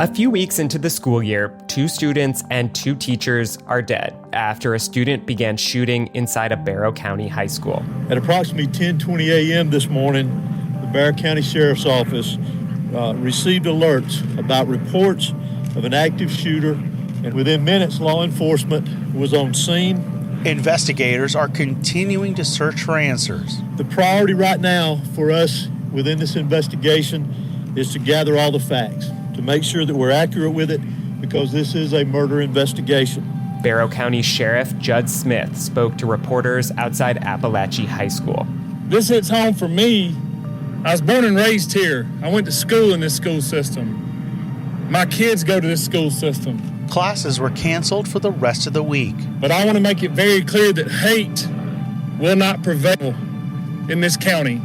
A few weeks into the school year, 2 students and 2 teachers are dead after a student began shooting inside a Barrow County high school. At approximately 10:20 a.m. this morning, the Barrow County Sheriff's Office received alerts about reports of an active shooter, and within minutes, law enforcement was on scene. Investigators are continuing to search for answers. The priority right now for us within this investigation is to gather all the facts, to make sure that we're accurate with it, because this is a murder investigation. Barrow County Sheriff Judd Smith spoke to reporters outside Appalachia High School. This hits home for me. I was born and raised here. I went to school in this school system. My kids go to this school system. Classes were canceled for the rest of the week. But I want to make it very clear that hate will not prevail in this county.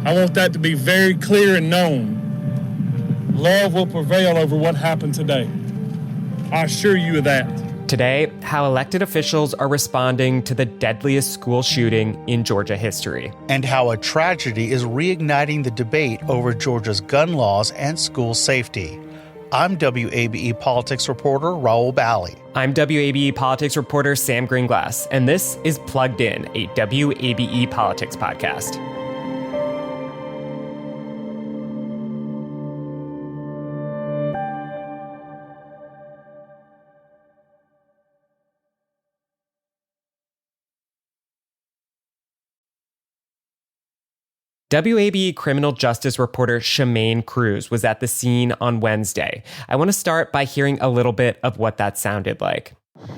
I want that to be very clear and known. Love will prevail over what happened today. I assure you of that. Today, how elected officials are responding to the deadliest school shooting in Georgia history. And how a tragedy is reigniting the debate over Georgia's gun laws and school safety. I'm WABE Politics reporter Rahul Bali. I'm WABE Politics reporter Sam Gringlas, and this is Plugged In, a WABE Politics podcast. WABE criminal justice reporter Shemaine Cruz was at the scene on Wednesday. I want to start by hearing a little bit of what that sounded like.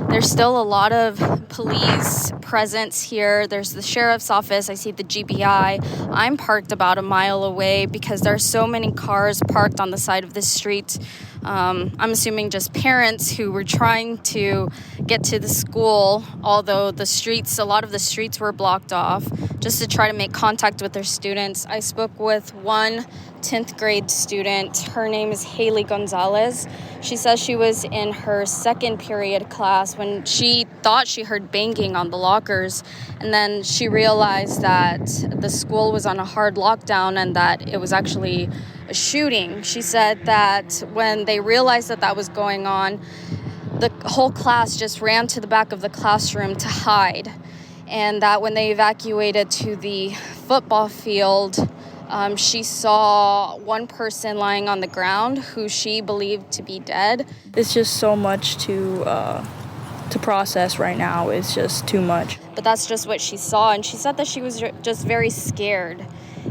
There's still a lot of police presence here. There's the sheriff's office. I see the GBI. I'm parked about a mile away because there are so many cars parked on the side of the street. I'm assuming just parents who were trying to get to the school, although a lot of the streets were blocked off, just to try to make contact with their students. I spoke with one 10th grade student. Her name is Haley Gonzalez. She says she was in her second period class when she thought she heard banging on the lockers, and then she realized that the school was on a hard lockdown and that it was actually a shooting. She said that when they realized that was going on, the whole class just ran to the back of the classroom to hide, and that when they evacuated to the football field, she saw one person lying on the ground who she believed to be dead. It's just so much to process right now. It's just too much. But that's just what she saw, and she said that she was just very scared.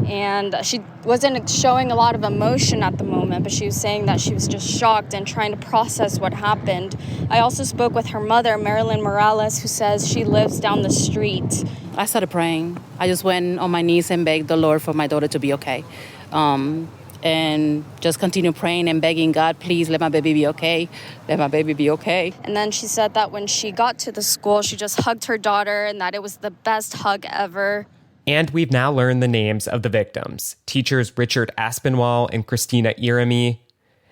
And she wasn't showing a lot of emotion at the moment, but she was saying that she was just shocked and trying to process what happened. I also spoke with her mother, Marilyn Morales, who says she lives down the street. I started praying. I just went on my knees and begged the Lord for my daughter to be okay. And just continue praying and begging God, please let my baby be okay. Let my baby be okay. And then she said that when she got to the school, she just hugged her daughter and that it was the best hug ever. And we've now learned the names of the victims, teachers Richard Aspinwall and Christina Irami,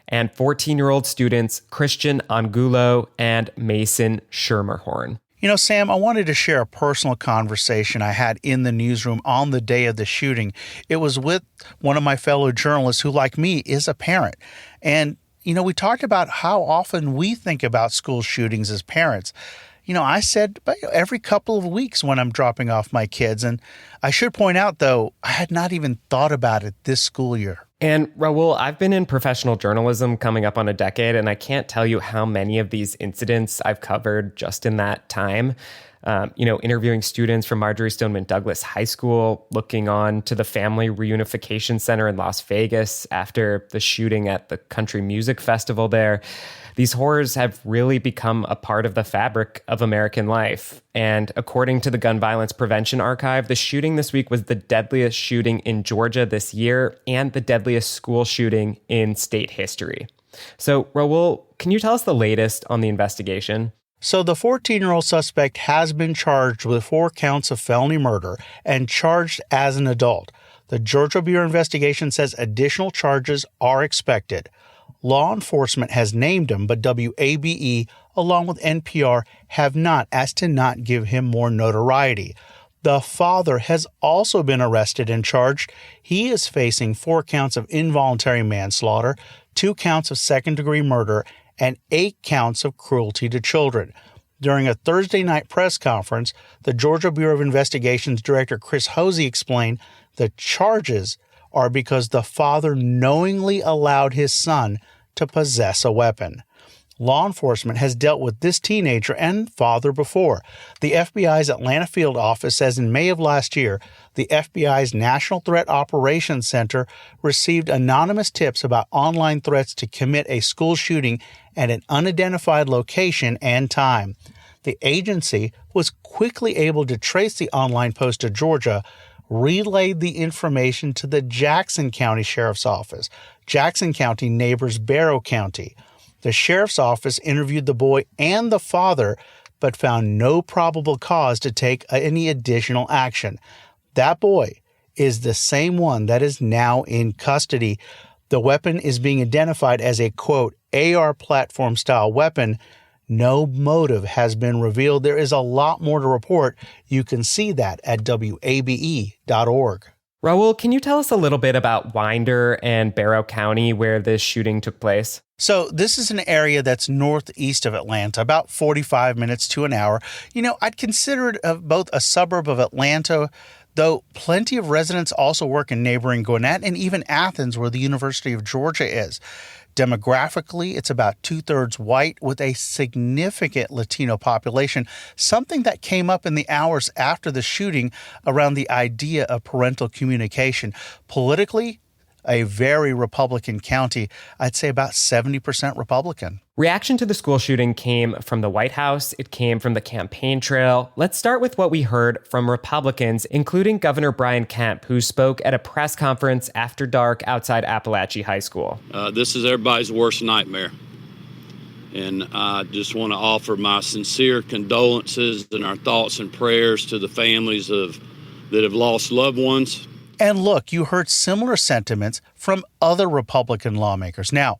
and 14-year-old students Christian Angulo and Mason Schermerhorn. You know, Sam, I wanted to share a personal conversation I had in the newsroom on the day of the shooting. It was with one of my fellow journalists who, like me, is a parent. And, you know, we talked about how often we think about school shootings as parents. You know, I said every couple of weeks when I'm dropping off my kids. And I should point out, though, I had not even thought about it this school year. And Rahul, I've been in professional journalism coming up on a decade, and I can't tell you how many of these incidents I've covered just in that time. Interviewing students from Marjory Stoneman Douglas High School, looking on to the Family Reunification Center in Las Vegas after the shooting at the Country Music Festival there. These horrors have really become a part of the fabric of American life. And according to the Gun Violence Prevention Archive, the shooting this week was the deadliest shooting in Georgia this year and the deadliest school shooting in state history. So, Rahul, can you tell us the latest on the investigation? So the 14-year-old suspect has been charged with 4 counts of felony murder and charged as an adult. The Georgia Bureau of Investigation says additional charges are expected. Law enforcement has named him, but WABE, along with NPR, have not, as to not give him more notoriety. The father has also been arrested and charged. He is facing 4 counts of involuntary manslaughter, 2 counts of second-degree murder, and 8 counts of cruelty to children. During a Thursday night press conference, the Georgia Bureau of Investigation's Director Chris Hosey explained the charges are because the father knowingly allowed his son to possess a weapon. Law enforcement has dealt with this teenager and father before. The FBI's Atlanta field office says in May of last year, the FBI's National Threat Operations Center received anonymous tips about online threats to commit a school shooting at an unidentified location and time. The agency was quickly able to trace the online post to Georgia, relayed the information to the Jackson County Sheriff's Office. Jackson County neighbors Barrow County. The sheriff's office interviewed the boy and the father, but found no probable cause to take any additional action. That boy is the same one that is now in custody. The weapon is being identified as a, quote, AR platform-style weapon. No motive has been revealed. There is a lot more to report. You can see that at WABE.org. Rahul, can you tell us a little bit about Winder and Barrow County, where this shooting took place? So this is an area that's northeast of Atlanta, about 45 minutes to an hour. I'd consider it both a suburb of Atlanta, though plenty of residents also work in neighboring Gwinnett and even Athens, where the University of Georgia is. Demographically, it's about 2/3 white with a significant Latino population, something that came up in the hours after the shooting around the idea of parental communication. Politically, a very Republican county. I'd say about 70% Republican. Reaction to the school shooting came from the White House. It came from the campaign trail. Let's start with what we heard from Republicans, including Governor Brian Kemp, who spoke at a press conference after dark outside Appalachia High School. This is everybody's worst nightmare. And I just want to offer my sincere condolences and our thoughts and prayers to the families that have lost loved ones. And look, you heard similar sentiments from other Republican lawmakers. Now,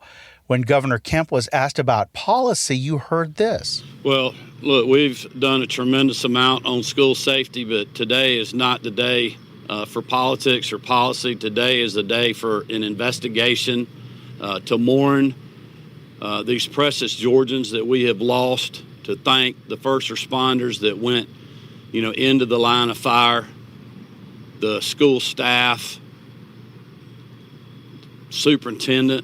when Governor Kemp was asked about policy, you heard this. Well, look, we've done a tremendous amount on school safety, but today is not the day for politics or policy. Today is the day for an investigation to mourn these precious Georgians that we have lost, to thank the first responders that went, into the line of fire, the school staff, superintendent,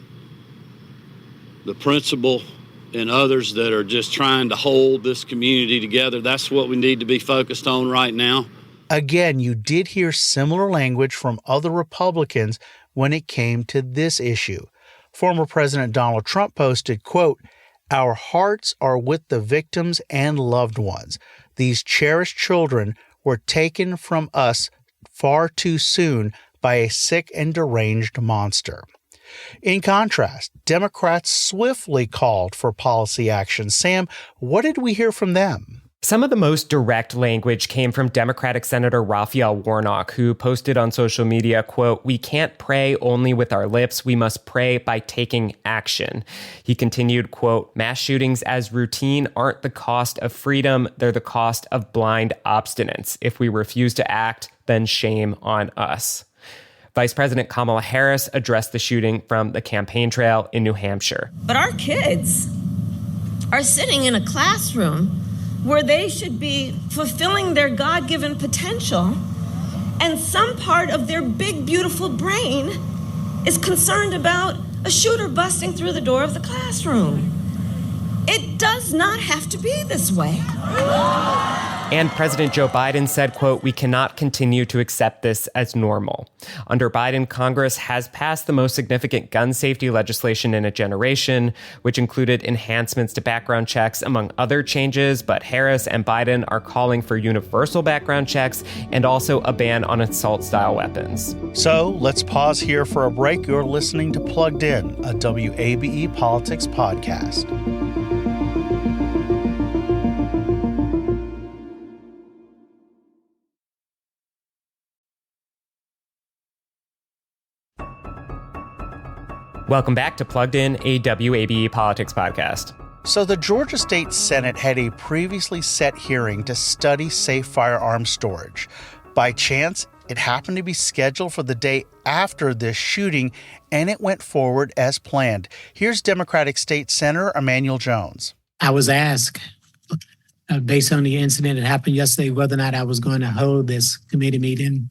the principal, and others that are just trying to hold this community together. That's what we need to be focused on right now. Again, you did hear similar language from other Republicans when it came to this issue. Former President Donald Trump posted, quote, "Our hearts are with the victims and loved ones. These cherished children were taken from us far too soon by a sick and deranged monster." In contrast, Democrats swiftly called for policy action. Sam, what did we hear from them? Some of the most direct language came from Democratic Senator Raphael Warnock, who posted on social media, quote, "We can't pray only with our lips. We must pray by taking action." He continued, quote, "Mass shootings as routine aren't the cost of freedom. They're the cost of blind obstinance. If we refuse to act, then shame on us." Vice President Kamala Harris addressed the shooting from the campaign trail in New Hampshire. But our kids are sitting in a classroom where they should be fulfilling their God-given potential, and some part of their big, beautiful brain is concerned about a shooter busting through the door of the classroom. It does not have to be this way. And President Joe Biden said, quote, "We cannot continue to accept this as normal." Under Biden, Congress has passed the most significant gun safety legislation in a generation, which included enhancements to background checks, among other changes. But Harris and Biden are calling for universal background checks and also a ban on assault-style weapons. So let's pause here for a break. You're listening to Plugged In, a WABE Politics podcast. Welcome back to Plugged In, a WABE Politics podcast. So the Georgia State Senate had a previously set hearing to study safe firearm storage. By chance, it happened to be scheduled for the day after this shooting, and it went forward as planned. Here's Democratic State Senator Emanuel Jones. I was asked, based on the incident that happened yesterday, whether or not I was going to hold this committee meeting.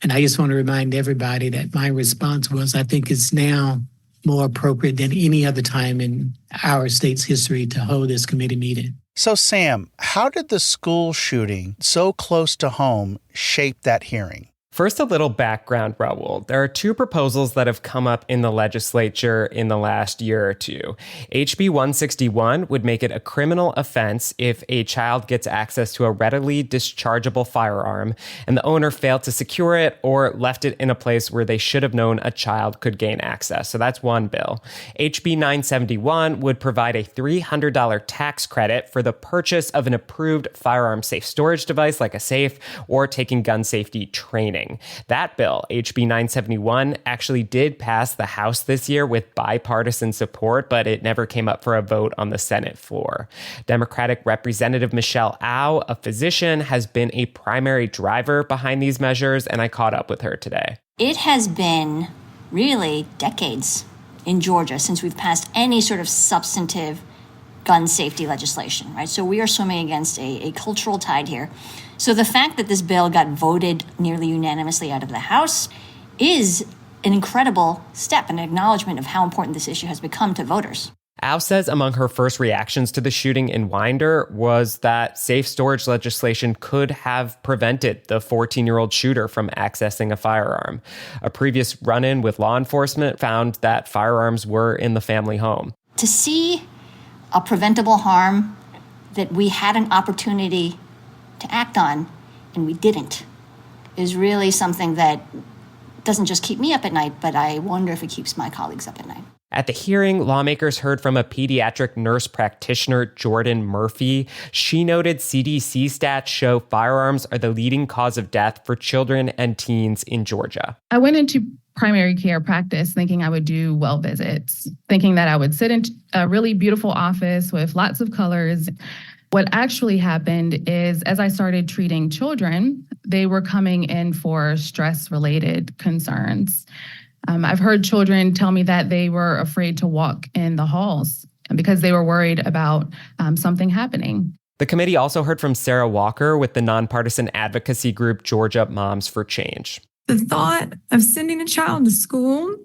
And I just want to remind everybody that my response was, I think it's now more appropriate than any other time in our state's history to hold this committee meeting. So, Sam, how did the school shooting so close to home shape that hearing? First, a little background, Rahul. There are two proposals that have come up in the legislature in the last year or two. HB 161 would make it a criminal offense if a child gets access to a readily dischargeable firearm and the owner failed to secure it or left it in a place where they should have known a child could gain access. So that's one bill. HB 971 would provide a $300 tax credit for the purchase of an approved firearm safe storage device like a safe or taking gun safety training. That bill, HB 971, actually did pass the House this year with bipartisan support, but it never came up for a vote on the Senate floor. Democratic Representative Michelle Au, a physician, has been a primary driver behind these measures, and I caught up with her today. It has been really decades in Georgia since we've passed any sort of substantive gun safety legislation, right? So we are swimming against a cultural tide here. So the fact that this bill got voted nearly unanimously out of the House is an incredible step, an acknowledgement of how important this issue has become to voters. Au says among her first reactions to the shooting in Winder was that safe storage legislation could have prevented the 14-year-old shooter from accessing a firearm. A previous run-in with law enforcement found that firearms were in the family home. To see a preventable harm that we had an opportunity to act on and we didn't is really something that doesn't just keep me up at night, but I wonder if it keeps my colleagues up at night. At the hearing, lawmakers heard from a pediatric nurse practitioner, Jordan Murphy. She noted CDC stats show firearms are the leading cause of death for children and teens in Georgia. I went into primary care practice thinking I would do well visits, thinking that I would sit in a really beautiful office with lots of colors. What actually happened is, as I started treating children, they were coming in for stress-related concerns. I've heard children tell me that they were afraid to walk in the halls because they were worried about something happening. The committee also heard from Sarah Walker with the nonpartisan advocacy group Georgia Moms for Change. The thought of sending a child to school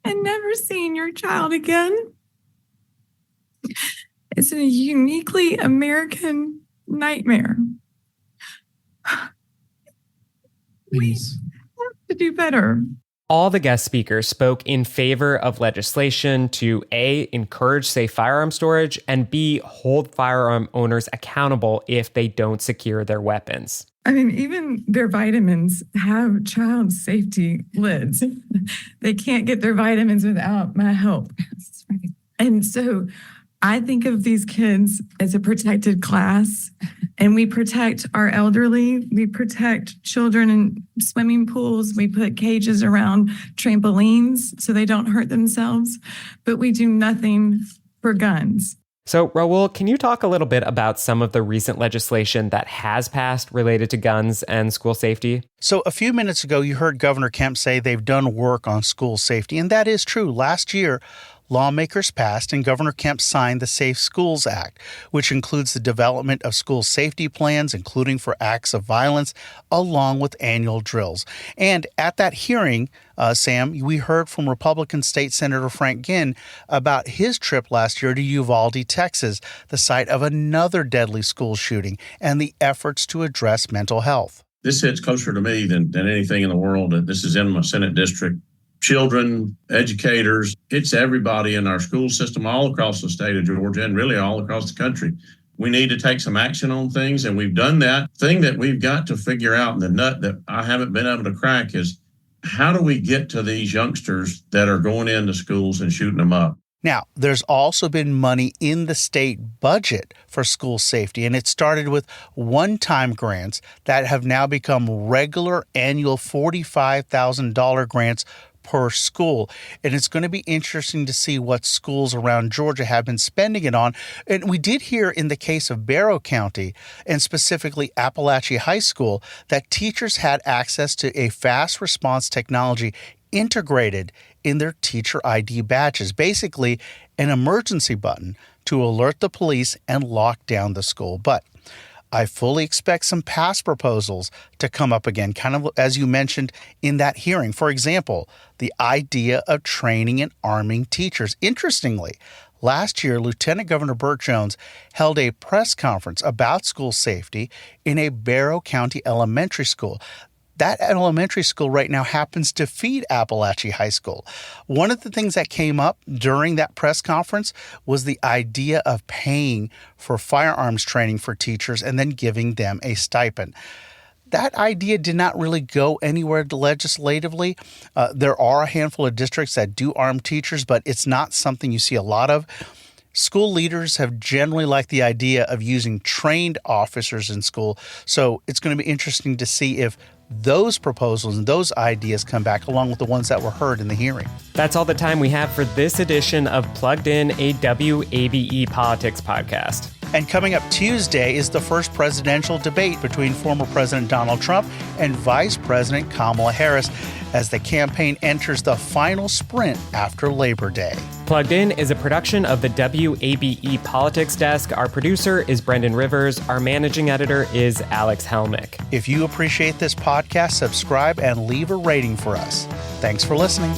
and never seeing your child again is a uniquely American nightmare. Please. We have to do better. All the guest speakers spoke in favor of legislation to A, encourage safe firearm storage, and B, hold firearm owners accountable if they don't secure their weapons. I mean, even their vitamins have child safety lids. They can't get their vitamins without my help. And so I think of these kids as a protected class, and we protect our elderly. We protect children in swimming pools. We put cages around trampolines so they don't hurt themselves, but we do nothing for guns. So, Rahul, can you talk a little bit about some of the recent legislation that has passed related to guns and school safety? So a few minutes ago, you heard Governor Kemp say they've done work on school safety, and that is true. Last year, lawmakers passed and Governor Kemp signed the Safe Schools Act, which includes the development of school safety plans, including for acts of violence, along with annual drills. And at that hearing, Sam, we heard from Republican State Senator Frank Ginn about his trip last year to Uvalde, Texas, the site of another deadly school shooting, and the efforts to address mental health. This hits closer to me than anything in the world. This is in my Senate district. Children, educators, it's everybody in our school system all across the state of Georgia and really all across the country. We need to take some action on things, and we've done that. Thing that we've got to figure out, and the nut that I haven't been able to crack, is how do we get to these youngsters that are going into schools and shooting them up? Now, there's also been money in the state budget for school safety, and it started with one-time grants that have now become regular annual $45,000 grants per school. And it's going to be interesting to see what schools around Georgia have been spending it on. And we did hear in the case of Barrow County, and specifically Appalachia High School, that teachers had access to a fast response technology integrated in their teacher ID badges, basically an emergency button to alert the police and lock down the school. But I fully expect some past proposals to come up again, kind of as you mentioned in that hearing. For example, the idea of training and arming teachers. Interestingly, last year, Lieutenant Governor Burt Jones held a press conference about school safety in a Barrow County elementary school. That elementary school right now happens to feed Appalachia High School. One of the things that came up during that press conference was the idea of paying for firearms training for teachers and then giving them a stipend. That idea did not really go anywhere legislatively. There are a handful of districts that do arm teachers, but it's not something you see a lot of. School leaders have generally liked the idea of using trained officers in school, so it's going to be interesting to see if those proposals and those ideas come back along with the ones that were heard in the hearing. That's all the time we have for this edition of Plugged In, a WABE Politics Podcast. And coming up Tuesday is the first presidential debate between former President Donald Trump and Vice President Kamala Harris as the campaign enters the final sprint after Labor Day. Plugged In is a production of the WABE Politics Desk. Our producer is Brendan Rivers. Our managing editor is Alex Helmick. If you appreciate this podcast, subscribe and leave a rating for us. Thanks for listening.